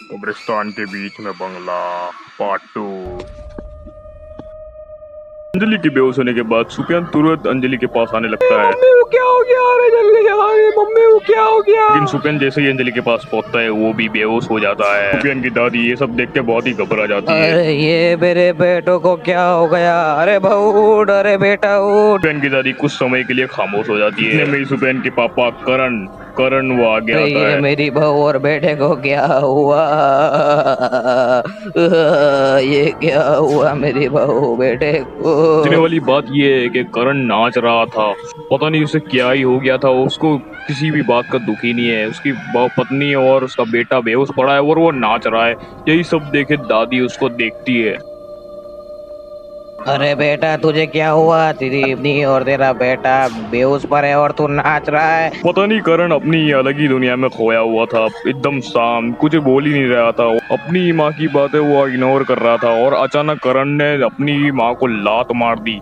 कब्रिस्तान के बीच में बंगला पार्ट 2। अंजलि के बेहोश होने के बाद सुफियान तुरंत अंजलि के पास आने लगता है। मम्मी को क्या हो गया? अरे जल्दी आ गई, मम्मी को क्या हो गया? लेकिन सुफियान जैसे ही अंजलि के पास पहुंचता है वो भी बेहोश हो जाता है। सुफियान की दादी ये सब देख के बहुत ही घबरा जाती है। अरे ये मेरे बेटों को क्या हो गया? अरे बहू उठ, अरे बेटा उठ। सुफियान की दादी कुछ समय के लिए खामोश हो जाती है। इतने में सुफियान के पापा करण वो आगे अरे आता ये है। मेरी बहू और बेटे को क्या हुआ? ये क्या हुआ मेरी बहू बेटे को? सोचने वाली बात ये है कि करण नाच रहा था, पता नहीं उसे क्या ही हो गया था। उसको किसी भी बात का दुख ही नहीं है। उसकी पत्नी और उसका बेटा बेहोश पड़ा है और वो नाच रहा है। यही सब देखे दादी उसको देखती है। अरे बेटा तुझे क्या हुआ? तेरी पत्नी और तेरा बेटा बेहोश पर है और तू नाच रहा है। पता नहीं करण अपनी अलग ही दुनिया में खोया हुआ था, एकदम शांत, कुछ बोल ही नहीं रहा था। अपनी माँ की बातें वो इग्नोर कर रहा था और अचानक करण ने अपनी माँ को लात मार दी।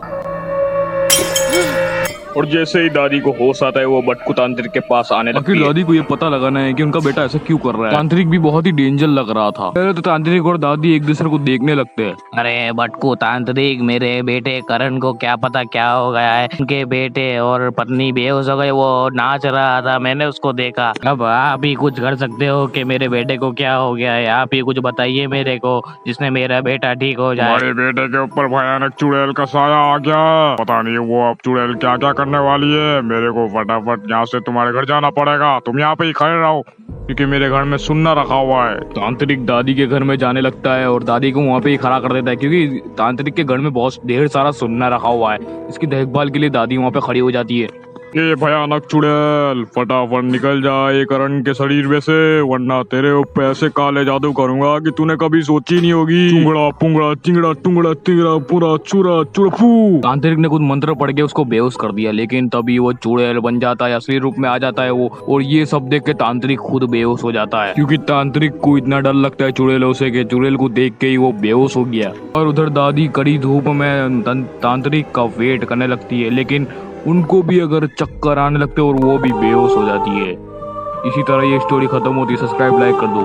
और जैसे ही दादी को होश आता है वो बटकू तांत्रिक के पास आने लगती आखिर है। दादी को ये पता लगाना है कि उनका बेटा ऐसा क्यों कर रहा है। तांत्रिक भी बहुत ही डेंजर लग रहा था। पहले तो तांत्रिक और दादी एक दूसरे को देखने लगते हैं। अरे बटकू तांत्रिक, मेरे बेटे करण को क्या पता क्या हो गया है। उनके बेटे और पत्नी बेहोश हो गए, वो नाच रहा था, मैंने उसको देखा। अब आप ही कुछ कर सकते हो कि मेरे बेटे को क्या हो गया है? आप ही कुछ बताइए मेरे को, जिसने मेरा बेटा ठीक हो जाए। हमारे बेटे के ऊपर भयानक चुड़ैल का साया आ गया। पता नहीं वो अब चुड़ैल क्या क्या करने वाली है। मेरे को फटाफट यहाँ से तुम्हारे घर जाना पड़ेगा। तुम यहाँ पे ही खड़े रहो क्योंकि मेरे घर में सुन्ना रखा हुआ है। तांत्रिक दादी के घर में जाने लगता है और दादी को वहाँ पे ही खड़ा कर देता है क्योंकि तांत्रिक के घर में बहुत ढेर सारा सुन्ना रखा हुआ है। इसकी देखभाल के लिए दादी वहाँ पे खड़ी हो जाती है। ये भयानक चुड़ैल फटाफट निकल जाए करण के शरीर में से, वरना तेरे ऊपर ऐसे काले जादू करूंगा कि तूने कभी सोची नहीं होगी। चुंगड़ा पुंगड़ा चिंगड़ा टुंगड़ा तिंगड़ा पूरा चूरा चुड़फू। तांत्रिक ने कुछ मंत्र पढ़ के उसको बेहोश कर दिया, लेकिन तभी वो चुड़ैल बन जाता है, असली रूप में आ जाता है वो। और ये सब देख के तांत्रिक खुद बेहोश हो जाता है क्योंकि तांत्रिक को इतना डर लगता है चुड़ैलों से कि चुड़ैल को देख के ही वो बेहोश हो गया। और उधर दादी कड़ी धूप में तांत्रिक का वेट करने लगती है, लेकिन उनको भी अगर चक्कर आने लगते और वो भी बेहोश हो जाती है। इसी तरह ये स्टोरी खत्म होती है। सब्सक्राइब लाइक कर दो।